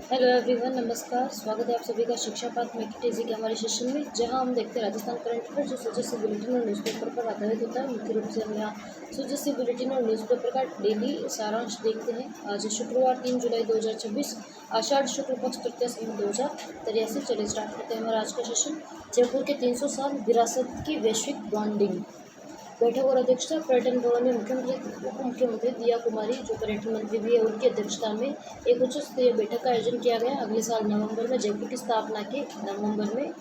Hello everyone, नमस्कार। स्वागत है आप सभी का शिक्षा पाठ में टीजी के हमारे सेशन में, जहां हम देखते हैं राजस्थान करंट अफेयर जो सदस्य बुलेटिन और न्यूज़पेपर पर आधारित होता है। मुख्य रूप से हम यहाँ सदस्य बुलेटिन और न्यूज़पेपर का डेली सारांश देखते हैं। आज शुक्रवार 3 जुलाई 2026, आषाढ़ शुक्ल पक्ष तृतीया संवत 2083। चलिए स्टार्ट करते हैं हमारा आज का सेशन। जयपुर के 300 साल विरासत की वैश्विक ब्रांडिंग। बैठक और अध्यक्षता पर्यटन भवन में मुख्यमंत्री उप मुख्यमंत्री दिया कुमारी, जो पर्यटन मंत्री भी है, उनकी अध्यक्षता में एक उच्च स्तरीय बैठक का आयोजन किया गया। अगले साल नवंबर में जयपुर की स्थापना के नवंबर में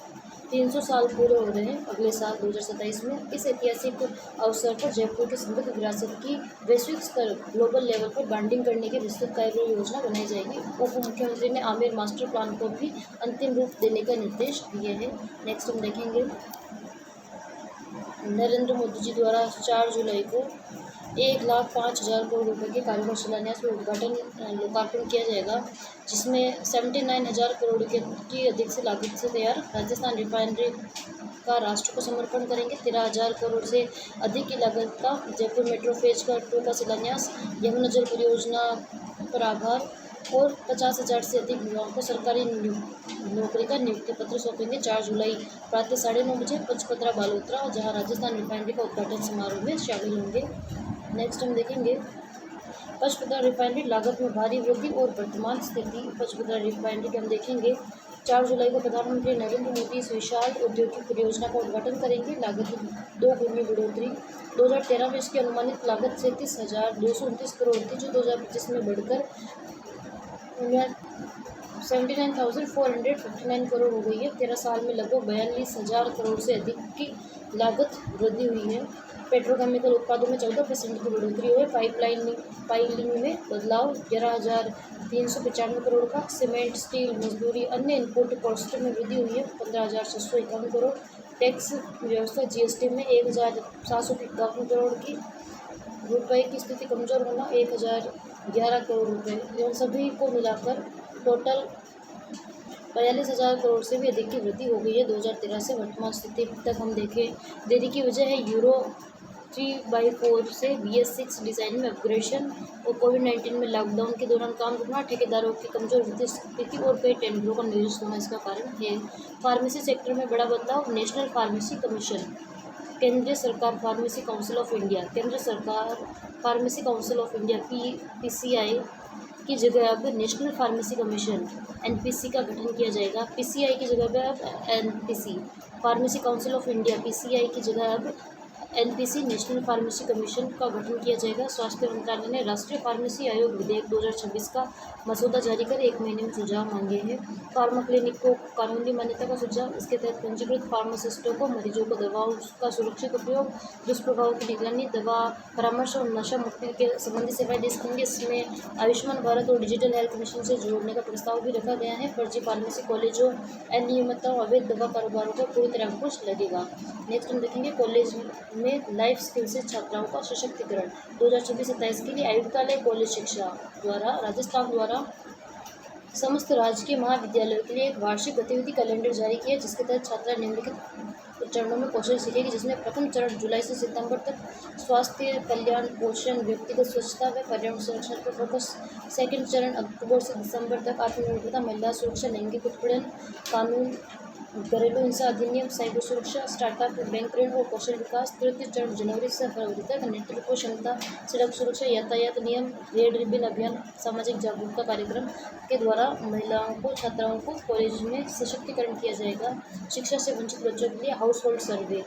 300 साल पूरे हो रहे हैं। अगले साल 2027 में इस ऐतिहासिक अवसर पर जयपुर की समृद्ध विरासत की वैश्विक स्तर ग्लोबल लेवल पर ब्रांडिंग करने की विस्तृत कार्य योजना बनाई जाएगी। उप मुख्यमंत्री ने आमेर मास्टर प्लान को भी अंतिम रूप देने का निर्देश दिए हैं। नेक्स्ट हम देखेंगे, नरेंद्र मोदी जी द्वारा 4 जुलाई को 1,05,000 करोड़ रुपए के कार्यों का शिलान्यास व उद्घाटन लोकार्पण किया जाएगा, जिसमें 79,000 करोड़ की अधिक से लागत से तैयार राजस्थान रिफाइनरी का राष्ट्र को समर्पण करेंगे। 13,000 करोड़ से अधिक की लागत का जयपुर मेट्रो फेज 2 का शिलान्यास, यमुना जल परियोजना पर आभार और 50,000 से अधिक युवाओं को सरकारी नौकरी का नियुक्ति पत्र सौंपेंगे। 4 जुलाई प्रातः 9:30 बजे पचपत्रा बालोतरा, जहां राजस्थान रिफाइनरी का उद्घाटन समारोह में शामिल होंगे। नेक्स्ट हम देखेंगे, पचपत्रा रिफाइनरी लागत में भारी वृद्धि और वर्तमान स्थिति। पचपत्रा रिफाइनरी के हम देखेंगे, 4 जुलाई को प्रधानमंत्री नरेंद्र मोदी इस विशाल औद्योगिक परियोजना का उद्घाटन करेंगे। लागत 2 गुनी बढ़ोतरी। 2013 में इसकी अनुमानित लागत 37,229 करोड़ थी, जो 2025 में बढ़कर 79,459 करोड़ हो गई है। 13 साल में लगभग 42,000 करोड़ से अधिक की लागत वृद्धि हुई है। पेट्रोकेमिकल उत्पादों में 14% की बढ़ोतरी हुई है। पाइलिंग में बदलाव 11,395 करोड़ का। सीमेंट, स्टील, मजदूरी, अन्य इनपुट कॉस्ट में वृद्धि हुई है 15,651 करोड़। टैक्स व्यवस्था जीएसटी में 1,751 करोड़ की। रुपए की स्थिति कमजोर होना 1,011 करोड़ रुपए। इन सभी को मिलाकर टोटल 42,000 करोड़ से भी अधिक की वृद्धि हो गई है 2013 से वर्तमान स्थिति तक। हम देखें, देरी की वजह है यूरो 3/4 से BS6 डिज़ाइन में अपग्रेडेशन और कोविड-19 में लॉकडाउन के दौरान काम रुकना, ठेकेदारों की कमजोर वित्तीय स्थिति और कई टेंडरों का निरस्त होना इसका कारण है। फार्मेसी सेक्टर में बड़ा बदलाव। नेशनल फार्मेसी कमीशन, केंद्रीय सरकार फार्मेसी काउंसिल ऑफ इंडिया, केंद्र सरकार pharmacy council of India PCI की जगह अब नेशनल फार्मेसी कमीशन NPC का गठन किया जाएगा। PCI की जगह पर अब NPC, pharmacy council of India PCI की जगह अब NPC नेशनल फार्मेसी कमीशन का गठन किया जाएगा। स्वास्थ्य मंत्रालय ने राष्ट्रीय फार्मेसी आयोग विधेयक 2026 का मसौदा जारी कर 1 महीने में सुझाव मांगे हैं। फार्मा क्लिनिक को कानूनी मान्यता का सुझाव। इसके तहत पंजीकृत फार्मासिस्टों को मरीजों को दवाओं का सुरक्षित उपयोग, दुष्प्रभावों की निगरानी, दवा परामर्श और नशा मुक्ति के संबंधी सेवाएं दे सकेंगे। इसमें आयुष्मान भारत और डिजिटल हेल्थ मिशन से जोड़ने का प्रस्ताव भी रखा गया है। फर्जी फार्मेसी कॉलेजों, अनियमितताओं, अवैध दवा कारोबारों पर पूरी तरह अंकुश लगेगा। नेक्स्ट हम देखेंगे, कॉलेज में लाइफ स्किल से छात्राओं का सशक्तिकरण। 2026-27 के लिए आयुक्तालय कॉलेज शिक्षा द्वारा राजस्थान द्वारा समस्त राजकीय महाविद्यालयों के लिए एक वार्षिक गतिविधि कैलेंडर जारी किया, जिसके तहत छात्रा निम्नलिखित चरणों में कौशल सीखेगी, जिसमें प्रथम चरण जुलाई से सितंबर तक स्वास्थ्य कल्याण, पोषण, व्यक्तिगत स्वच्छता व पर्यावरण संरक्षण पर फोकस। सेकंड चरण अक्टूबर से दिसंबर तक आत्मनिर्भरता, महिला सुरक्षा, लैंगिक उत्पीड़न कानून, घरेलू हिंसा अधिनियम, साइबर सुरक्षा, स्टार्टअप, बैंक ऋण और कौशल विकास। तृतीय चरण जनवरी से फरवरी तक नेतृत्व क्षमता, सड़क सुरक्षा, यातायात नियम, रेड रिबन अभियान, सामाजिक जागरूकता कार्यक्रम के द्वारा महिलाओं को, छात्राओं को कॉलेज में सशक्तिकरण किया जाएगा। शिक्षा से वंचित बच्चों के लिए हाउस होल्ड सर्वे।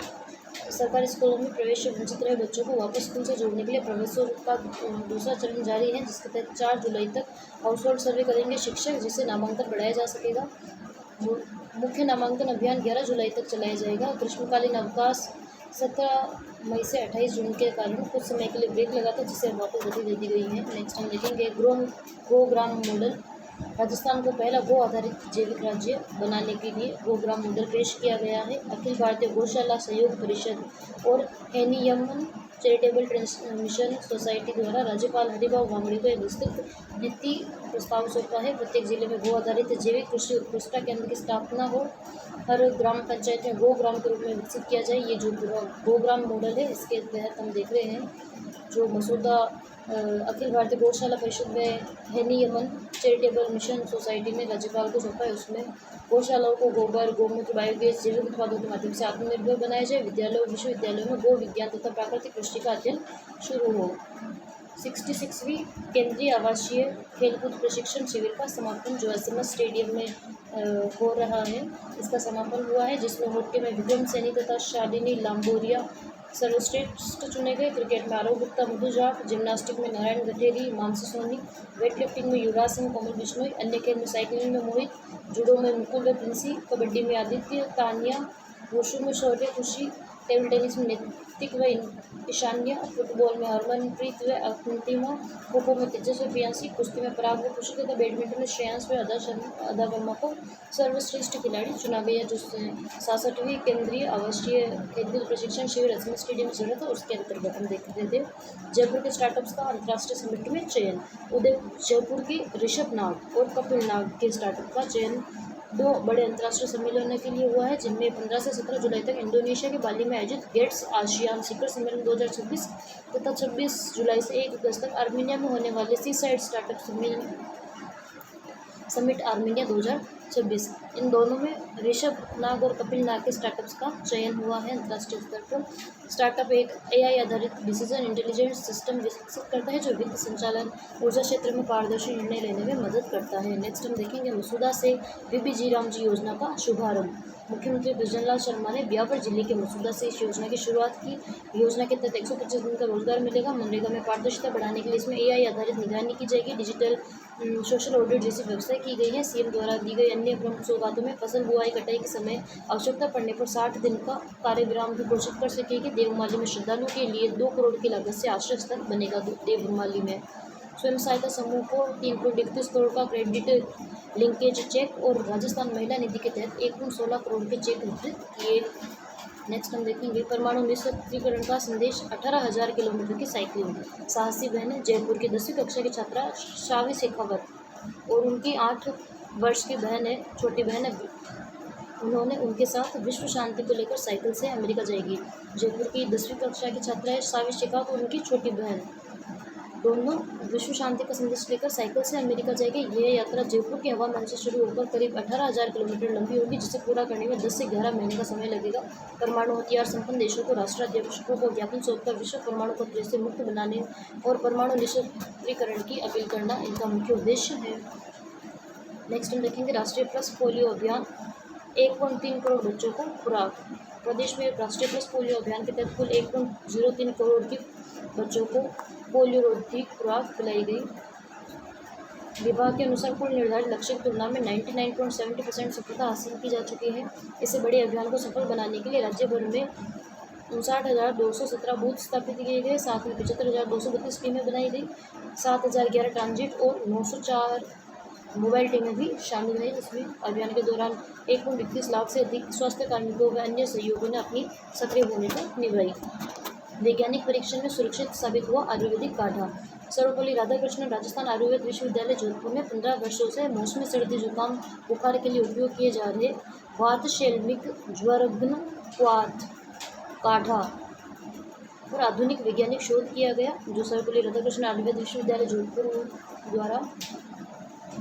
सरकारी स्कूलों में प्रवेश से वंचित रहे बच्चों को वापस स्कूल से जोड़ने के लिए प्रवेशों का दूसरा चरण जारी है, जिसके तहत 4 जुलाई तक हाउस होल्ड सर्वे करेंगे शिक्षक, जिससे नामांकन बढ़ाया जा सकेगा। मुख्य नामांकन अभियान 11 जुलाई तक चलाया जाएगा। ग्रीष्मकालीन अवकाश 17 मई से 28 जून के कारण कुछ समय के लिए ब्रेक लगा था, जिसे वापस गति दे दी गई है। नेक्स्ट हम देखेंगे, गो ग्राम मॉडल। राजस्थान को पहला गो आधारित जैविक राज्य बनाने के लिए गो ग्राम मॉडल पेश किया गया है। अखिल भारतीय गौशाला सहयोग परिषद और हैनियमन चैरिटेबल ट्रांसमिशन सोसाइटी द्वारा राज्यपाल हरिभाऊ बांगड़ी को एक विस्तृत नीति प्रस्ताव सौंपा है। प्रत्येक जिले में गो आधारित जैविक कृषि उत्कृष्टता केंद्र की स्थापना हो। हर ग्राम पंचायत में गो ग्राम के रूप में विकसित किया जाए। ये जो गो ग्राम मॉडल है, इसके तहत हम देख रहे हैं जो मसौदा अखिल भारतीय गौशाला परिषद में हैनियमन चैरिटेबल मिशन सोसाइटी ने राज्यपाल को सौंपा है। उसमें गौशालाओं को गोबर, गोमूत्र, बायोगैस, जैविक उत्पादों के माध्यम से आत्मनिर्भर बनाया जाए। विद्यालयों और विश्वविद्यालयों में गो विज्ञान तथा प्राकृतिक कृषि का अध्ययन शुरू हो। 66वीं केंद्रीय आवासीय खेलकूद प्रशिक्षण शिविर का समापन जो SMS स्टेडियम में हो रहा है, इसका समापन हुआ है, जिसमें हॉकी में विक्रम सैनी तथा शालिनी लांबोरिया सर्वश्रेष्ठ चुने गए। क्रिकेट में आरव गुप्ता, मधु जाट, जिम्नास्टिक में नारायण गठेरी, मानसी सोनी, वेटलिफ्टिंग में युवराज सिंह, कोमल बिश्नोई, अन्य खेल में साइकिलिंग में मोहित, जूडो में मुकुल व प्रिंसी, कबड्डी में आदित्य, तानिया, वुशु में शौर्य खुशी, टेबल टेनिस में नैतिक व ईशान्य, फुटबॉल में हरमनप्रीत व अंतिमा, खो-खो में तेजस्वी प्रियांशी, कुश्ती में पराग व खुशी तथा बैडमिंटन में श्रेयांश व अदा वर्मा को सर्वश्रेष्ठ खिलाड़ी चुना गया। जो 67वीं केंद्रीय आवासीय खेलकूद प्रशिक्षण शिविर SMS स्टेडियम में चल रहा था, उसके अंतर्गत हम देख रहे थे जयपुर के स्टार्टअप्स का अंतर्राष्ट्रीय समिट में चयन। जयपुर के ऋषभ नाग और कपिल नाग के स्टार्टअप का चयन 2 बड़े अंतर्राष्ट्रीय सम्मेलनों के लिए हुआ है, जिनमें 15 से 17 जुलाई तक इंडोनेशिया के बाली में आयोजित गेट्स आसियान शिखर सम्मेलन 2026 तथा 26 जुलाई से 1 अगस्त तक आर्मेनिया में होने वाले सी साइड स्टार्टअप समिट आर्मेनिया 2026। इन दोनों में ऋषभ नाग और कपिल नाग के स्टार्टअप्स का चयन हुआ है। अंतर्राष्ट्रीय स्तर पर स्टार्टअप एक AI आधारित डिसीजन इंटेलिजेंस सिस्टम विकसित करता है, जो वित्त, संचालन, ऊर्जा क्षेत्र में पारदर्शी निर्णय लेने में मदद करता है। नेक्स्ट हम देखेंगे मसूदा से बीबीजी रामजी योजना का शुभारंभ। मुख्यमंत्री भजनलाल शर्मा ने ब्यावर जिले के मसूदा से इस योजना की शुरुआत की। योजना के तहत 125 दिन का रोजगार मिलेगा। मनरेगा में पारदर्शिता बढ़ाने के लिए इसमें AI आधारित निगरानी की जाएगी। डिजिटल सोशल ऑडिट जैसी व्यवस्था की गई है। CM द्वारा दी गई अन्य प्रमुख सौगातों में फसल बुआई कटाई के समय आवश्यकता पड़ने पर 60 दिन का कार्यविराम भी घोषित कर सकेगी। देवमाली में श्रद्धालुओं के लिए 2 करोड़ की लागत से आश्रय स्थल बनेगा। देवमाली में स्वयं सहायता समूह को 3.31 करोड़ का क्रेडिट लिंकेज चेक और राजस्थान महिला निधि के तहत 1.16 करोड़ के चेक वितरित किए। नेक्स्ट हम देखेंगे परमाणु निःशस्त्रीकरण का संदेश 18,000 किलोमीटर की साइकिलिंग। साहसी बहन जयपुर की 10वीं कक्षा की छात्रा शावी शेखावत और उनकी 8 वर्ष की बहन है, छोटी बहन है, उन्होंने उनके साथ विश्व शांति को लेकर साइकिल से अमेरिका जाएगी। जयपुर की 10वीं कक्षा की छात्रा है शावी शेखावत और उनकी छोटी बहन दोनों विश्व शांति का संदेश लेकर साइकिल से अमेरिका जाएगी। यह यात्रा जयपुर के हवामान से शुरू होकर करीब 18,000 किलोमीटर लंबी होगी, जिसे पूरा करने में 10 से 11 महीने का समय लगेगा। परमाणु हथियार संपन्न देशों को राष्ट्राध्यक्षों को ज्ञापन सौंपकर विश्व परमाणु खतरे से मुक्त बनाने और परमाणु निःशस्त्रीकरण की अपील करना इनका मुख्य उद्देश्य है। नेक्स्ट हम देखेंगे राष्ट्रीय पल्स पोलियो अभियान 1.3 करोड़ बच्चों को खुराक। प्रदेश में राष्ट्रीय पल्स पोलियो अभियान के तहत कुल 1.03 करोड़ के बच्चों को पोलियो रोधी खुराक पिलाई गई। विभाग के अनुसार कुल निर्धारित लक्ष्य की तुलना में 99.70% सफलता हासिल की जा चुकी है। इसे बड़े अभियान को सफल बनाने के लिए राज्य भर में 59,217 बूथ स्थापित किए गए। साथ में 75,232 टीमें बनाई गई। 7,011 ट्रांजिट और 904 मोबाइल टीमें भी शामिल हैं। इसमें अभियान के दौरान 1.31 लाख से अधिक स्वास्थ्य कार्मिकों व अन्य सहयोगियों ने अपनी सक्रिय भूमिका निभाई। वैज्ञानिक परीक्षण में सुरक्षित साबित हुआ आयुर्वेदिक काढ़ा। सर्वपल्ली राधाकृष्णन राजस्थान आयुर्वेद विश्वविद्यालय जोधपुर में 15 वर्षों से मौसमी सर्दी जुकाम बुखार के लिए उपयोग किए जा रहे वातशैलमिक ज्वरघ्न क्वाथ काढ़ा पर आधुनिक वैज्ञानिक शोध किया गया, जो सर्वपल्ली राधाकृष्णन आयुर्वेद विश्वविद्यालय जोधपुर द्वारा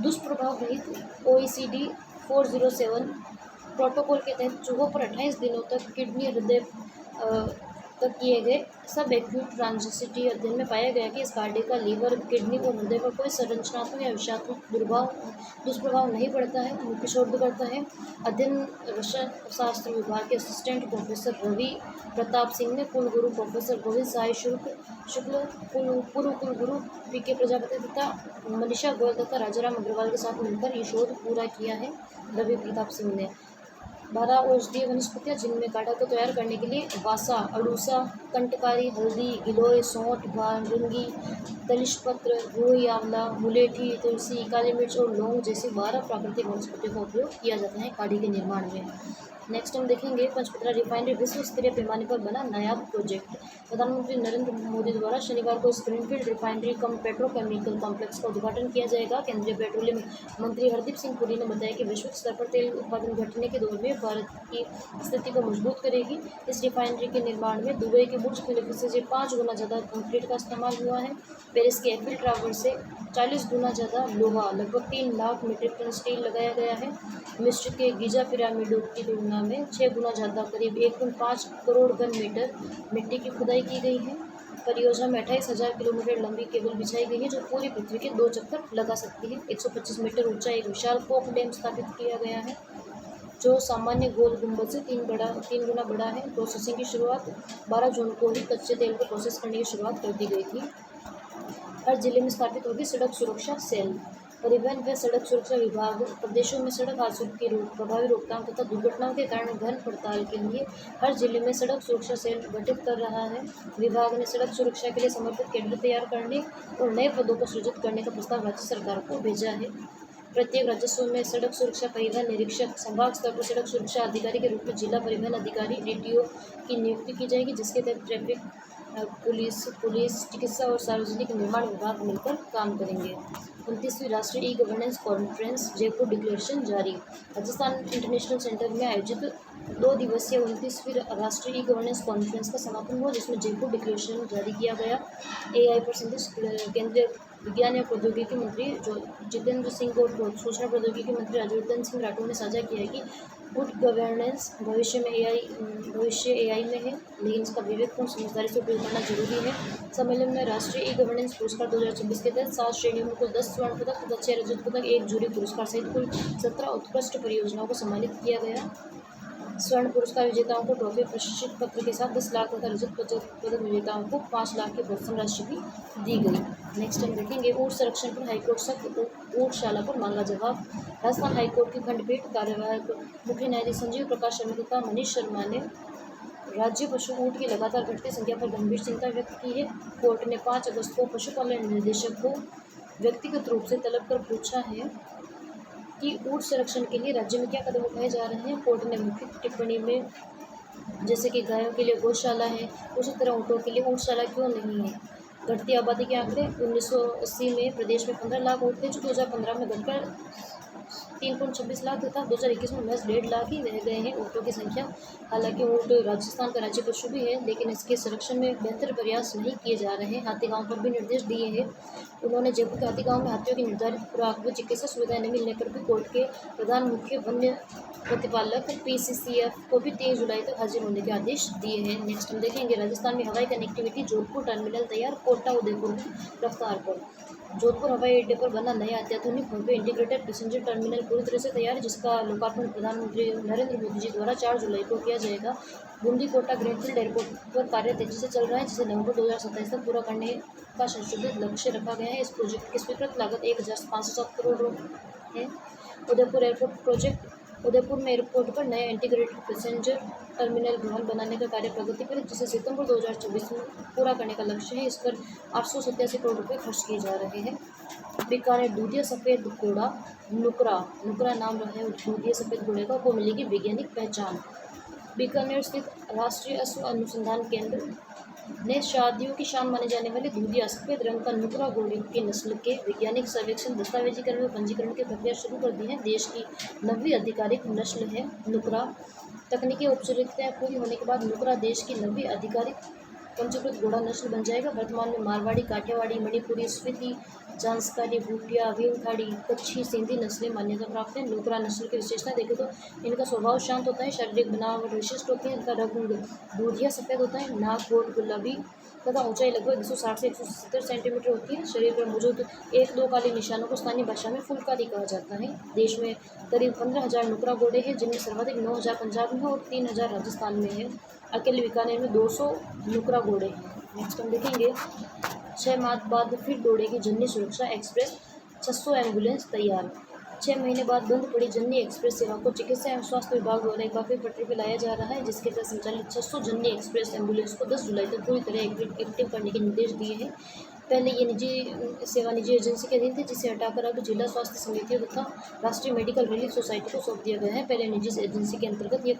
दुष्प्रभाव रहित OECD 407 प्रोटोकॉल के तहत चूहों पर 28 दिनों तक किडनी हृदय तक किए गए सब एक्यूट ट्रांजिसिटी अध्ययन में पाया गया कि इस काढ़े का लीवर, किडनी और हृदय पर कोई संरचनात्मक या विषात्मक दुष्प्रभाव नहीं पड़ता है। मुख्य शोधकर्ता है अध्ययन रसायनशास्त्र विभाग के असिस्टेंट प्रोफेसर रवि प्रताप सिंह ने कुलगुरु प्रोफेसर गोविंद साय शुक्ल, पूर्व कुलगुरु PK प्रजापति तथा मनीषा गोयल तथा राजाराम अग्रवाल के साथ मिलकर ये शोध पूरा किया है। रवि प्रताप सिंह ने 12 औषधीय वनस्पतियाँ जिनमें काढ़ा को तैयार करने के लिए वासा, अड़ूसा, कंटकारी, हल्दी, गिलोय, सौंठ, भांगी, तलिशपत्र, रूई, आंवला, मुलेठी, तुलसी, काली मिर्च और लौंग जैसी 12 प्राकृतिक वनस्पतियों का उपयोग किया जाता है काढ़े के निर्माण में। नेक्स्ट हम देखेंगे पंचपत्रा रिफाइनरी विश्व स्तरीय पैमाने पर बना नायाब प्रोजेक्ट। प्रधानमंत्री नरेंद्र मोदी द्वारा शनिवार को ग्रीनफील्ड रिफाइनरी कम पेट्रोकेमिकल कॉम्प्लेक्स का उद्घाटन किया जाएगा। केंद्रीय पेट्रोलियम मंत्री हरदीप सिंह पुरी ने बताया कि वैश्विक स्तर पर तेल उत्पादन घटने के दौर में भारत की स्थिति को मजबूत करेगी। इस रिफाइनरी के निर्माण में दुबई के बुर्ज खलीफा से 5 गुना ज़्यादा कंक्रीट का इस्तेमाल हुआ है। पेरिस के एफिल टावर से 40 गुना ज़्यादा लोहा, लगभग 3 लाख मीट्रिक टन स्टील लगाया गया है। मिस्र के गीजा पिरामिडों की तुलना में 6 गुना ज़्यादा, करीब 1.5 करोड़ घन मीटर मिट्टी की खुदाई की गई है। परियोजना में 28,000 किलोमीटर लंबी केबल बिछाई गई है, जो पूरी पृथ्वी के 2 चक्कर लगा सकती है। 125 मीटर ऊंचा एक विशाल कोक डैम स्थापित किया गया है, जो सामान्य गोल गुंबद से 3 गुना बड़ा है। प्रोसेसिंग की शुरुआत 12 जून को ही कच्चे तेल को प्रोसेस करने की शुरुआत कर दी गई थी। हर जिले में स्थापित होगी सड़क सुरक्षा सेल। परिवहन व सड़क सुरक्षा विभाग प्रदेशों में सड़क हादसों की प्रभावी रोकथाम तथा दुर्घटनाओं के कारण घन पड़ताल के लिए हर जिले में सड़क सुरक्षा सेल गठित कर रहा है। विभाग ने सड़क सुरक्षा के लिए समर्पित कैडर तैयार करने और नए पदों को सृजित करने का प्रस्ताव राज्य सरकार को भेजा है। प्रत्येक राजस्व में सड़क सुरक्षा परिवहन निरीक्षक, संभाग स्तर पर सड़क सुरक्षा अधिकारी के रूप में जिला परिवहन अधिकारी DTO की नियुक्ति की जाएगी, जिसके तहत ट्रैफिक पुलिस, चिकित्सा और सार्वजनिक निर्माण विभाग मिलकर काम करेंगे। 29वीं राष्ट्रीय e governance conference Jaipur declaration जारी। राजस्थान इंटरनेशनल सेंटर में आयोजित 2 दिवसीय 29वीं राष्ट्रीय ई गवर्नेंस कॉन्फ्रेंस का समापन हुआ, जिसमें जयपुर डिक्लेरेशन जारी किया गया। AI पर संदेश केंद्रीय विज्ञान एवं प्रौद्योगिकी मंत्री जितेंद्र सिंह और सूचना प्रौद्योगिकी मंत्री राज्यवर्धन सिंह राठौर ने साझा किया है कि गुड गवर्नेंस भविष्य AI में है, लेकिन इसका विवेकपूर्ण समझदारी से उपयोग करना जरूरी है। सम्मेलन में राष्ट्रीय ई गवर्नेंस पुरस्कार 2026 के तहत 7 श्रेणियों में कुल 10 स्वर्ण पदक तथा 6 रजत पदक, 1 जूरी पुरस्कार सहित कुल 17 उत्कृष्ट परियोजनाओं को सम्मानित किया गया। स्वर्ण पुरस्कार विजेताओं को ट्रॉफी, प्रशस्ति पत्र के साथ 10 लाख तथा रजत पदक विजेताओं को 5 लाख की प्रोत्साहन राशि भी दी गई। नेक्स्ट हम देखेंगे ऊँट संरक्षण पर हाईकोर्ट सख्त, ऊँटशाला पर मांगा जवाब। राजस्थान हाईकोर्ट की खंडपीठ कार्यवाहक मुख्य न्यायाधीश संजीव प्रकाश शर्मा तथा मनीष शर्मा ने राज्य पशु ऊँट की लगातार घटती संख्या पर गंभीर चिंता व्यक्त की है। कोर्ट ने 5 अगस्त को पशुपालन निदेशक को व्यक्तिगत रूप से तलब कर पूछा है कि ऊँट संरक्षण के लिए राज्य में क्या कदम उठाए जा रहे हैं। कोर्ट ने मुख्य टिप्पणी में, जैसे कि गायों के लिए गौशाला है, उसी तरह ऊँटों के लिए ऊँटशाला क्यों नहीं है। घटती आबादी के आंकड़े 1980 में प्रदेश में 15 लाख ऊँट थे, जो 2015 में घटकर 3.26 लाख तथा 2021 में महज 1.5 लाख ही रह गए हैं ऊँटों की संख्या। हालांकि ऊँट राजस्थान का राज्य पशु भी है, लेकिन इसके संरक्षण में बेहतर प्रयास नहीं किए जा रहे हैं। हाथीगांव पर भी निर्देश दिए हैं। उन्होंने जयपुर के हाथीगांव में हाथियों की निर्धारित खुराक व चिकित्सा सुविधाएं नहीं मिलने पर भी कोर्ट के प्रधान मुख्य वन्य प्रतिपालक PCCF को भी 3 जुलाई तक हाजिर होने के आदेश दिए हैं। नेक्स्ट हम देखेंगे राजस्थान में हवाई कनेक्टिविटी, जोधपुर टर्मिनल तैयार, कोटा उदयपुर की रफ्तार पर। जोधपुर हवाई अड्डे पर बना नया अत्याधुनिक भव्य इंटीग्रेटेड पैसेंजर टर्मिनल पूरी तरह से तैयार है, जिसका लोकार्पण प्रधानमंत्री नरेंद्र मोदी जी द्वारा 4 जुलाई को किया जाएगा। बूंदी कोटा ग्रीनफील्ड एयरपोर्ट पर कार्य तेजी से चल रहा है, जिसे नवंबर 2027 तक पूरा करने का संशोधित लक्ष्य रखा गया है। इस प्रोजेक्ट की स्वीकृत लागत 1,507 करोड़ है। उदयपुर एयरपोर्ट प्रोजेक्ट, उदयपुर में एयरपोर्ट पर नया इंटीग्रेटेड पैसेंजर टर्मिनल भवन बनाने का कार्य प्रगति पर, जिसे सितंबर 2024 में पूरा करने का लक्ष्य है। इस पर 887 करोड़ रुपये खर्च किए जा रहे हैं। बीकानेर दूधिया सफ़ेद घोड़ा नुकरा नाम है दूधिया सफ़ेद घोड़े को मिलेगी वैज्ञानिक पहचान। बीकानेर स्थित राष्ट्रीय अश्व अनुसंधान केंद्र ने शादियों की शान माने जाने वाले दूधिया सफ़ेद रंग का नुकरा घोड़े की नस्ल के वैज्ञानिक सर्वेक्षण, दस्तावेजीकरण व पंजीकरण की प्रक्रिया शुरू कर दी है। देश की 9वीं आधिकारिक नस्ल है नुकरा। तकनीकी औपचारिकताएं पूरी होने के बाद नुकरा देश की 9वीं आधिकारिक पंजीकृत घोड़ा नस्ल बन जाएगा। वर्तमान में मारवाड़ी, काठियावाड़ी, मणिपुरी, स्पीति, जांसकारी, भूटिया, भीमथाड़ी, कच्छी, सिंधी नस्लें मान्यता प्राप्त है। नुकरा नस्ल की विशेषता देखें तो इनका स्वभाव शांत होता है, शारीरिक बनावट विशिष्ट होती है, इनका रंग दूधिया सफ़ेद होता है, नाक गोल गुलाबी तथा ऊंचाई लगभग 160 से 170 सेंटीमीटर होती है। शरीर पर मौजूद 1-2 काले निशानों को स्थानीय भाषा में फुलकारी कहा जाता है। देश में करीब 15,000 नुकरा घोड़े हैं, जिनमें सर्वाधिक 9,000 पंजाब में है और 3,000 राजस्थान में है। अकेले बीकानेर में 200 नुकरा घोड़े हैं। नेक्स्ट हम देखेंगे 6 माह बाद फिर दौड़ेगी जननी सुरक्षा एक्सप्रेस, 600 एम्बुलेंस तैयार। 6 महीने बाद बंद पड़ी जननी एक्सप्रेस सेवा को चिकित्सा एवं स्वास्थ्य विभाग द्वारा एक बार फिर पटरी पर लाया जा रहा है, जिसके तहत संचालित 600 जननी एक्सप्रेस एम्बुलेंस को 10 जुलाई तक पूरी तरह एक्टिव करने के निर्देश दिए हैं। पहले ये निजी एजेंसी के अधीन थे, जिसे हटाकर अब जिला स्वास्थ्य समितियों तथा राष्ट्रीय मेडिकल रिलीफ सोसाइटी को सौंप दिया गया है। पहले निजी एजेंसी के अंतर्गत ये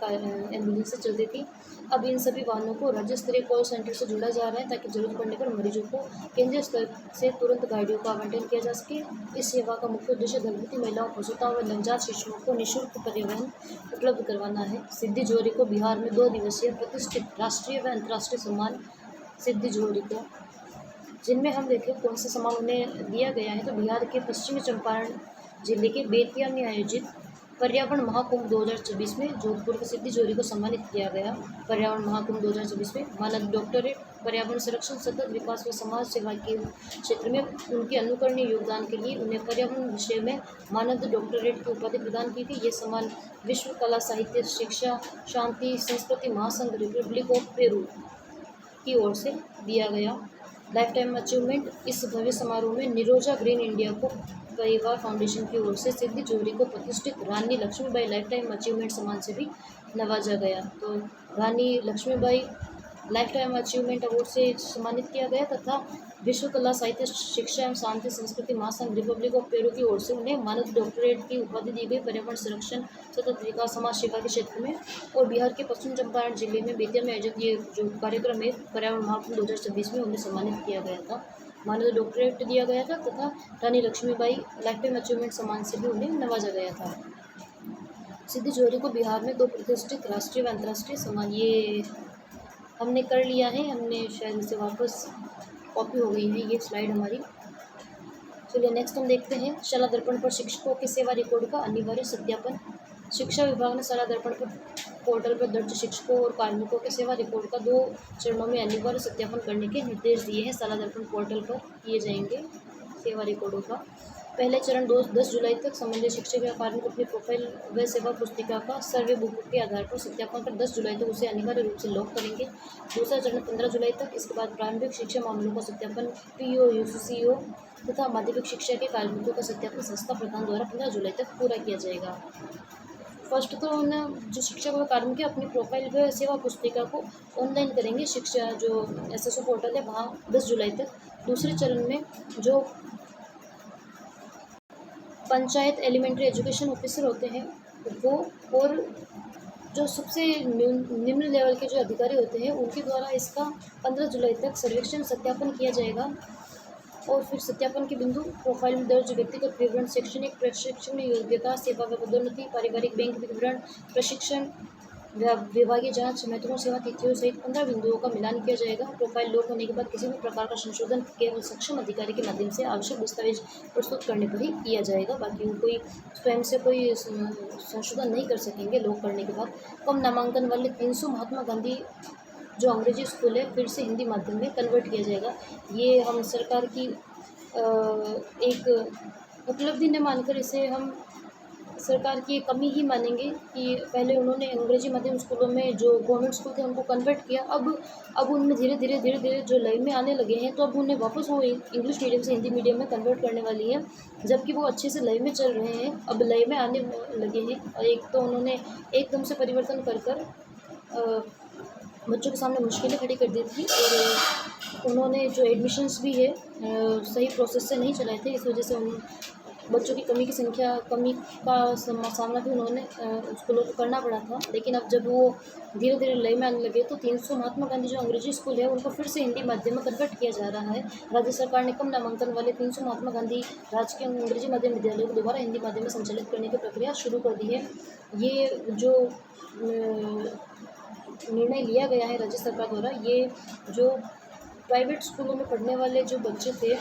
एम्बुलेंसें चलती थी। अब इन सभी वाहनों को राज्य स्तरीय कॉल सेंटर से जोड़ा जा रहा है, ताकि जरूरत पड़ने पर मरीजों को केंद्रीय स्तर से तुरंत गाड़ियों का आवंटन किया जा सके। इस सेवा का मुख्य उद्देश्य गर्भवती महिलाओं, प्रसूताओं व नवजात शिशुओं को निःशुल्क परिवहन उपलब्ध करवाना है। सिद्धि जोहरी को बिहार में 2 दिवसीय प्रतिष्ठित राष्ट्रीय व अंतर्राष्ट्रीय सम्मान सिद्धि जोहरी को, जिनमें हम देखें कौन सा सम्मान उन्हें दिया गया है, तो बिहार के पश्चिमी चंपारण जिले के बेतिया में आयोजित पर्यावरण महाकुंभ 2024 में जोधपुर के सिद्धि जोहरी को सम्मानित किया गया। पर्यावरण महाकुंभ 2024 में मानद डॉक्टरेट, पर्यावरण संरक्षण, सतत विकास व समाज सेवा के क्षेत्र में उनके अनुकरणीय योगदान के लिए उन्हें पर्यावरण विषय में मानद डॉक्टरेट की उपाधि प्रदान की गई। ये सम्मान विश्व कला, साहित्य, शिक्षा, शांति, संस्कृति महासंघ रिपब्लिक ऑफ पेरू की ओर से दिया गया। लाइफ टाइम अचीवमेंट, इस भव्य समारोह में निरोजा ग्रीन इंडिया को परिवार फाउंडेशन की ओर से सिद्धि जोहरी को प्रतिष्ठित Rani Lakshmibai lifetime achievement सम्मान से भी नवाजा गया। तो Rani Lakshmibai lifetime achievement award से सम्मानित किया गया तथा विश्व कला, साहित्य, शिक्षा एवं शांति संस्कृति महासंघ रिपब्लिक ऑफ पेरू की ओर से उन्हें मानद डॉक्टरेट की उपाधि दी गई। पर्यावरण संरक्षण, सतत विकास, समाज सेवा के क्षेत्र में और बिहार के पश्चिम चंपारण जिले में बेतिया में आयोजित ये जो कार्यक्रम है पर्यावरण महाकुंभ 2026 में उन्हें सम्मानित किया गया था, मानद डॉक्टरेट दिया गया था तथा रानी लक्ष्मीबाई लाइफ टाइम अचीवमेंट सम्मान से भी उन्हें नवाजा गया था। सिद्धि जोहरी को बिहार में 2 प्रतिष्ठित राष्ट्रीय व अंतर्राष्ट्रीय सम्मान, ये हमने कर लिया है, हमने शायद इसे वापस कॉपी हो गई है ये स्लाइड हमारी। चलिए नेक्स्ट हम देखते हैं शाला दर्पण पर शिक्षकों के सेवा रिकॉर्ड का अनिवार्य सत्यापन। शिक्षा विभाग ने शाला दर्पण पर पोर्टल पर दर्ज शिक्षकों और कार्मिकों के सेवा रिकॉर्ड का 2 चरणों में अनिवार्य सत्यापन करने के निर्देश दिए हैं। शाला दर्पण पोर्टल पर किए जाएंगे सेवा रिकॉर्डों का। पहले चरण 10 जुलाई तक संबंधित शिक्षक या कार्मिक अपनी प्रोफाइल व सेवा पुस्तिका का सर्वे बुक के आधार पर सत्यापन कर 10 जुलाई तक उसे अनिवार्य रूप से लॉक करेंगे। दूसरा चरण 15 जुलाई तक। इसके बाद प्रारंभिक शिक्षा मामलों का सत्यापन पीओ, यूसीसीओ तथा माध्यमिक शिक्षा के कार्मिकों का सत्यापन संस्था प्रधान द्वारा 15 जुलाई तक पूरा किया जाएगा। फर्स्ट तो जो शिक्षक व कार्मिक अपनी प्रोफाइल व सेवा पुस्तिका को ऑनलाइन करेंगे, शिक्षा जो एसएसओ पोर्टल है वहाँ 10 जुलाई तक। दूसरे चरण में जो पंचायत एलिमेंट्री एजुकेशन ऑफिसर होते हैं वो और जो सबसे निम्न लेवल के जो अधिकारी होते हैं उनके द्वारा इसका 15 जुलाई तक सर्वेक्षण सत्यापन किया जाएगा। और फिर सत्यापन के बिंदु प्रोफाइल में दर्ज व्यक्तिगत विवरण, शैक्षणिक प्रशिक्षण योग्यता, सेवा व पदोन्नति, पारिवारिक बैंक विवरण, प्रशिक्षण, विभागीय जांच, महत्वपूर्ण सेवा तिथियों सहित 15 बिंदुओं का मिलान किया जाएगा। प्रोफाइल लॉक होने के बाद किसी भी प्रकार का संशोधन केवल सक्षम अधिकारी के माध्यम से आवश्यक दस्तावेज प्रस्तुत करने पर ही किया जाएगा। बाकी कोई स्वयं से कोई संशोधन नहीं कर सकेंगे लॉक करने के बाद। कम नामांकन वाले 300 महात्मा गांधी जो अंग्रेजी स्कूल है फिर से हिंदी माध्यम में कन्वर्ट किया जाएगा। ये हम सरकार की एक उपलब्धि न मानकर इसे हम सरकार की कमी ही मानेंगे कि पहले उन्होंने अंग्रेजी माध्यम स्कूलों में जो गवर्नमेंट स्कूल थे उनको कन्वर्ट किया। अब उनमें धीरे धीरे जो लय में आने लगे हैं, तो अब उन्हें वापस वो इंग्लिश मीडियम से हिंदी मीडियम में कन्वर्ट करने वाली है, जबकि वो अच्छे से लय में चल रहे हैं, अब लय में आने लगे हैं। और एक तो उन्होंने एकदम से परिवर्तन कर बच्चों के सामने मुश्किलें खड़ी कर दी थी और उन्होंने जो एडमिशन्स भी है सही प्रोसेस से नहीं चलाए थे। इस वजह से उन बच्चों की कमी का सामना भी उन्होंने स्कूलों को करना पड़ा था। लेकिन अब जब वो धीरे धीरे लय में आने लगे तो 300 महात्मा गांधी जो अंग्रेजी स्कूल है उनको फिर से हिंदी माध्यम में कन्वर्ट किया जा रहा है। राज्य सरकार ने कम नामांकन वाले 300 महात्मा गांधी राजकीय अंग्रेजी माध्यम विद्यालयों को दोबारा हिंदी माध्यम में संचालित करने की प्रक्रिया शुरू कर दी है। ये जो निर्णय लिया गया है राज्य सरकार द्वारा, ये जो प्राइवेट स्कूलों में पढ़ने वाले जो बच्चे थे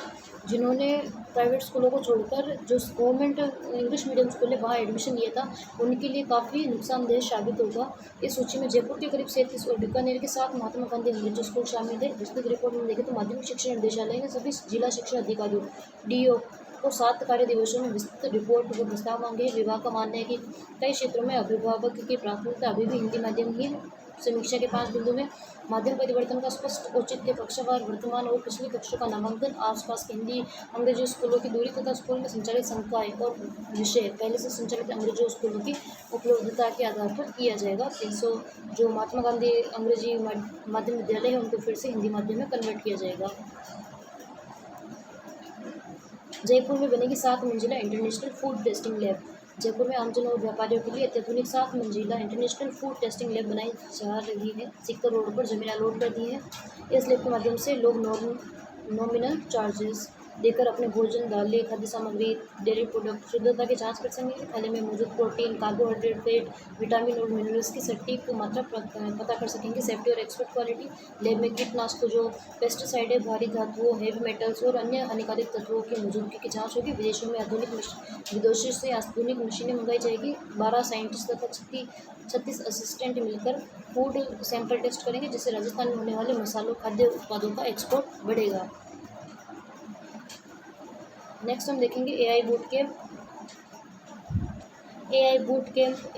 जिन्होंने प्राइवेट स्कूलों को छोड़कर जो गवर्नमेंट इंग्लिश मीडियम स्कूल है वहाँ एडमिशन लिया था, उनके लिए काफ़ी नुकसानदेह साबित होगा। इस सूची में जयपुर के करीब 37 और बीकानेर के 7 महात्मा गांधी अंग्रेजी स्कूल शामिल है। विस्तृत रिपोर्ट में देखें तो माध्यमिक शिक्षा निर्देशालय ने सभी जिला शिक्षा अधिकारियों डीओ को 7 कार्य दिवसों में विस्तृत रिपोर्ट व प्रस्ताव मांगे। विभाग का मानना है कि कई क्षेत्रों में अभिभावक की प्राथमिकता अभी भी हिंदी माध्यम ही है। समीक्षा के 5 बिंदु में माध्यम परिवर्तन का स्पष्ट औचित्य, कक्षावार वर्तमान और पिछली कक्षों का नामांकन, आसपास के हिंदी अंग्रेजी स्कूलों की दूरी तथा स्कूल में संचालित संकाय और विषय पहले से संचालित अंग्रेजी स्कूलों की उपलब्धता के आधार पर किया जाएगा। 300 जो महात्मा गांधी अंग्रेजी माध्यम विद्यालय है उनको फिर से हिंदी माध्यम में कन्वर्ट किया जाएगा। जयपुर में बनेगी 7 मंजिला international food testing lab. Jaipur में आमजन और व्यापारियों के लिए अत्याधुनिक 7 मंजिला इंटरनेशनल फूड टेस्टिंग लैब बनाई जा रही है। सिक्कर रोड पर जमीन अलॉट कर दी है। इस लैब के माध्यम से लोग नॉमिनल चार्जेस देकर अपने भोजन, दालें, खाद्य सामग्री, डेयरी प्रोडक्ट शुद्धता की जांच कर सकेंगे। थाली में मौजूद प्रोटीन, कार्बोहाइड्रेट, फैट, विटामिन और मिनरल्स की सटीक मात्रा पता कर सकेंगे। सेफ्टी और एक्सपर्ट क्वालिटी। लैब में कीटनाशकों, जो पेस्टिसाइड है, भारी धातुओं, हेवी मेटल्स और अन्य हानिकारक तत्वों की मौजूदगी की जाँच होगी। विदेशों में विदेशों से आधुनिक मशीनें मंगाई जाएगी। 12 साइंटिस्ट तथा 36 असिस्टेंट मिलकर फूड सैंपल टेस्ट करेंगे, जिससे राजस्थान में होने वाले मसालों, खाद्य उत्पादों का एक्सपोर्ट बढ़ेगा। नेक्स्ट हम देखेंगे AI boot camp.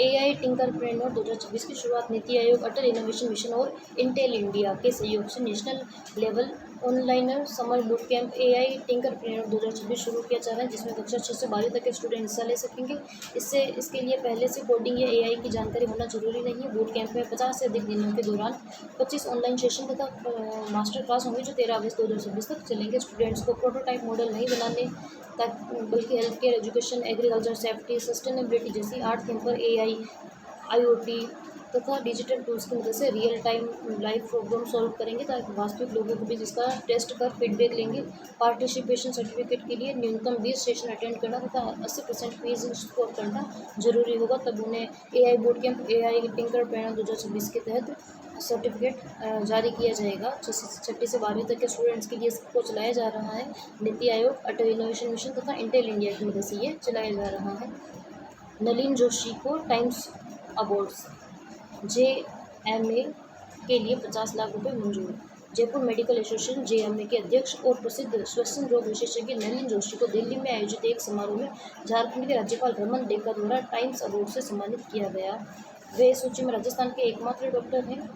AI tinkerpreneur 2026 की शुरुआत नीति आयोग, अटल इनोवेशन मिशन और इंटेल इंडिया के सहयोग से national level online summer boot camp AI tinkerpreneur 2026 शुरू किया जा रहा है, जिसमें कक्षा 6 से 12 तक के स्टूडेंट हिस्सा ले सकेंगे। इसके लिए पहले से कोडिंग या एआई की जानकारी होना जरूरी नहीं है। बूट कैंप में 50 से अधिक दिनों के दौरान 25 ऑनलाइन सेशन तथा मास्टर क्लास होंगे, जो 13 अगस्त 2026 तक चलेंगे। स्टूडेंट्स को प्रोटोटाइप मॉडल नहीं बनाने बल्कि health care, education, agriculture, safety, sustainability जैसी 8 थीम पर एआई, आईओटी तथा डिजिटल टूल्स की मदद से real time live problem solve करेंगे, ताकि वास्तविक लोगों के बीच इसका टेस्ट कर फीडबैक लेंगे। पार्टिसिपेशन सर्टिफिकेट के लिए न्यूनतम 20 सेशन अटेंड करना तथा 80% फीस स्कोर करना जरूरी होगा, तब उन्हें AI boot camp AI tinkerpreneur 2026 के तहत सर्टिफिकेट जारी किया जाएगा। 6 से 12 तक के स्टूडेंट्स के लिए इसको चलाया जा रहा है। नीति आयोग, अटल इनोवेशन मिशन तथा इंटेल इंडिया की मदद से ये चलाया जा रहा है। नलिन जोशी को टाइम्स अवार्ड्स। जेएमए के लिए 50 लाख रुपए मंजूर। जयपुर मेडिकल एसोसिएशन जेएमए के अध्यक्ष और प्रसिद्ध श्वसन रोग विशेषज्ञ नलिन जोशी को दिल्ली में आयोजित एक समारोह में झारखंड के राज्यपाल रमन देवका द्वारा टाइम्स अवार्ड से सम्मानित किया गया। वे इस सूची में राजस्थान के एकमात्र डॉक्टर हैं।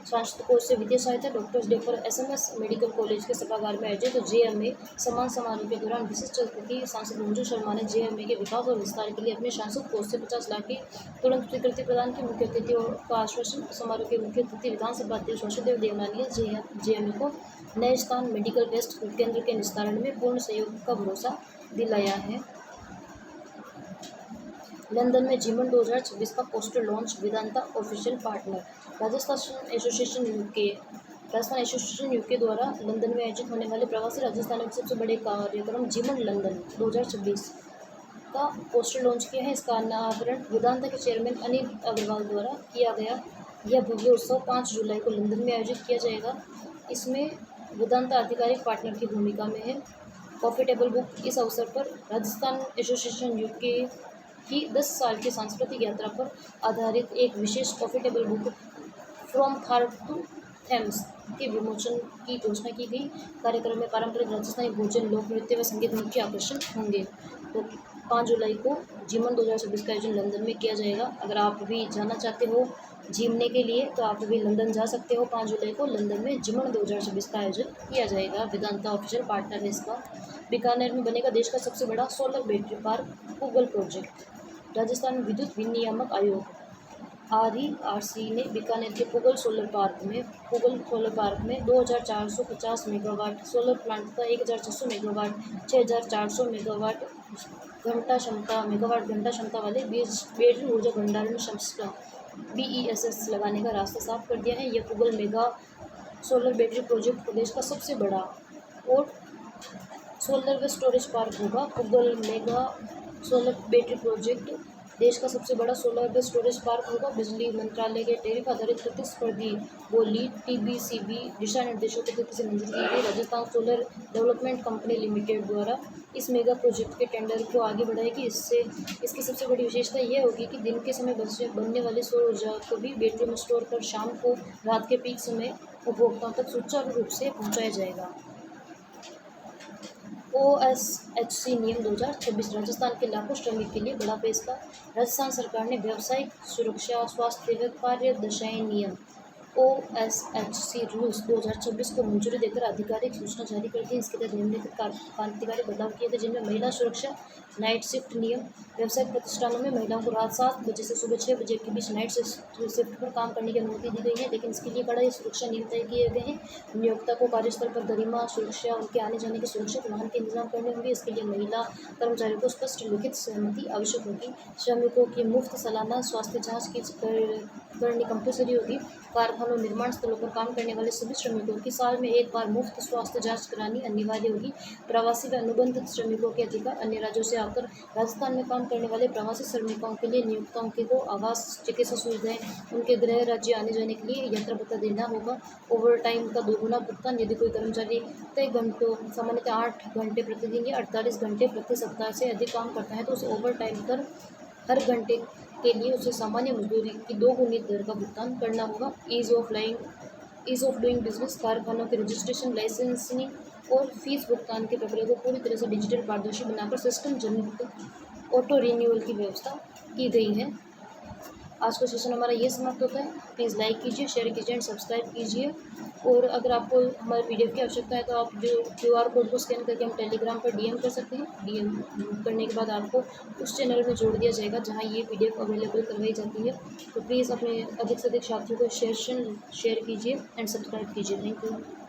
सांस्कृतिक कोष से वित्तीय सहायता। डॉक्टर्स डे पर एसएमएस मेडिकल कॉलेज के सभागार में आयोजित जेएमए सम्मान समारोह के दौरान विशिष्ट अतिथि सांसद मंजू शर्मा ने जेएमए के विकास और विस्तार के लिए अपने सांसद कोष से 50 लाख की तुरंत स्वीकृति प्रदान की। मुख्य अतिथियों का आश्वासन। समारोह के मुख्य अतिथि विधानसभा अध्यक्ष वासुदेव देवनानी ने जेएमए को नए स्थान मेडिकल टेस्ट केंद्र के निस्तारण में पूर्ण सहयोग का भरोसा दिलाया है। लंदन में जीवन 2026 का poster launch. Vedanta official partner. Rajasthan association UK द्वारा लंदन में आयोजित होने वाले प्रवासी राजस्थानियों के सबसे बड़े कार्यक्रम जीवन लंदन 2026 का पोस्टर लॉन्च किया है। इसका अनावरण वेदांता के चेयरमैन अनिल अग्रवाल द्वारा किया गया। यह भव्य उत्सव 5 जुलाई को लंदन में आयोजित किया जाएगा। इसमें वेदांता आधिकारिक पार्टनर की भूमिका में है। Coffee table book. इस अवसर पर राजस्थान एसोसिएशन यूके की 10 साल की सांस्कृतिक यात्रा पर आधारित एक विशेष coffee table book from Thar to Thames के विमोचन की घोषणा की गई। कार्यक्रम में पारंपरिक राजस्थानी भोजन, लोक नृत्य व संगीत मुख्य आकर्षण होंगे। तो 5 जुलाई को जीवन 2026 का आयोजन लंदन में किया जाएगा। अगर आप भी जाना चाहते हो जीमने के लिए तो आप भी लंदन जा सकते हो। 5 जुलाई को लंदन में जीवन 2026 का आयोजन किया जाएगा। वेदांता ऑफिशियल पार्टनर है इसका। बीकानेर में बनेगा देश का सबसे बड़ा सोलर बैटरी पार्क, पुगल प्रोजेक्ट। राजस्थान विद्युत विनियामक आयोग RERC ने बीकानेर के पुगल सोलर पार्क में 2450 मेगावाट सोलर प्लांट तथा 1600 मेगावाट 6400 मेगावाट घंटा क्षमता वाले बैटरी ऊर्जा भंडारण संस्था BESS लगाने का रास्ता साफ कर दिया है। यह पुगल मेगा सोलर बैटरी प्रोजेक्ट प्रदेश का सबसे बड़ा और सोलर व स्टोरेज पार्क होगा। पुगल मेगा सोलर बैटरी प्रोजेक्ट देश का सबसे बड़ा सोलर व स्टोरेज पार्क होगा। बिजली मंत्रालय के टैरिफ आधारित प्रतिस्पर्धी बोली TBCB दिशा निर्देशों के तहत से मंजूर की गई। Rajasthan solar development company limited द्वारा इस मेगा प्रोजेक्ट के टेंडर को आगे बढ़ाएगी। इसकी सबसे बड़ी विशेषता यह होगी कि दिन के समय बनने वाली सौर ऊर्जा को भी बैटरी में स्टोर कर शाम को रात के पीक समय उपभोक्ताओं तक सुचारू रूप से पहुँचाया जाएगा। OSHC नियम 2026। राजस्थान के लाखों श्रमिक के लिए बड़ा फैसला। राजस्थान सरकार ने व्यावसायिक सुरक्षा, स्वास्थ्य व कार्यदशाएं नियम OSHC रूल्स 2026 को मंजूरी देकर आधिकारिक सूचना जारी कर दी। इसके तहत निम्नलिखित क्रांतिकारी बदलाव किए गए, जिनमें महिला सुरक्षा, नाइट शिफ्ट नियम, व्यावसायिक प्रतिष्ठानों में महिलाओं को रात 7 बजे से सुबह 6 बजे के बीच नाइट शिफ्ट पर काम करने की अनुमति दी गई है, लेकिन इसके लिए कड़े सुरक्षा नियम तय किए गए हैं। नियोक्ता को कार्यस्थल पर गरिमा, सुरक्षा, उनके आने जाने के सुरक्षित वाहन के इंतजाम करने होंगे। इसके लिए महिला कर्मचारियों को स्पष्ट लिखित सहमति आवश्यक होगी। श्रमिकों की मुफ्त सालाना स्वास्थ्य जाँच करनी कंपलसरी होगी। कारखानों, निर्माण स्थलों पर काम करने वाले सभी श्रमिकों की साल में एक बार मुफ्त स्वास्थ्य जांच करानी अनिवार्य होगी। प्रवासी व अनुबंधित श्रमिकों के अधिकार, अन्य राज्यों से आकर राजस्थान में काम करने वाले प्रवासी श्रमिकों के लिए नियोक्ताओं को आवास, चिकित्सा सुविधाएं, उनके गृह राज्य आने जाने के लिए यात्रा भत्ता देना होगा। ओवर टाइम का 2 गुना भुगतान, यदि कोई कर्मचारी तय घंटों सामान्यतः 8 घंटे प्रतिदिन या 48 घंटे प्रति सप्ताह से अधिक काम करता है तो उसे ओवर टाइम कर हर घंटे के लिए उसे सामान्य मजदूरी की 2 गुनी दर का भुगतान करना होगा। ईज़ ऑफ डूइंग बिजनेस, कारखानों के रजिस्ट्रेशन, लाइसेंसिंग और फीस भुगतान की प्रक्रिया को पूरी तरह से डिजिटल पारदर्शी बनाकर सिस्टम जनित ऑटो रिन्यूअल की व्यवस्था की गई है। आज का सेशन हमारा ये समाप्त होता है। प्लीज़ लाइक कीजिए, शेयर कीजिए एंड सब्सक्राइब कीजिए। और अगर आपको हमारे पीडीएफ की आवश्यकता है तो आप जो QR कोड को स्कैन करके हम टेलीग्राम पर DM कर सकते हैं। DM करने के बाद आपको उस चैनल में जोड़ दिया जाएगा जहां ये PDF अवेलेबल करवाई जाती है। तो प्लीज़ अपने अधिक से अधिक साथियों को शेयर कीजिए एंड सब्सक्राइब कीजिए। Thank you.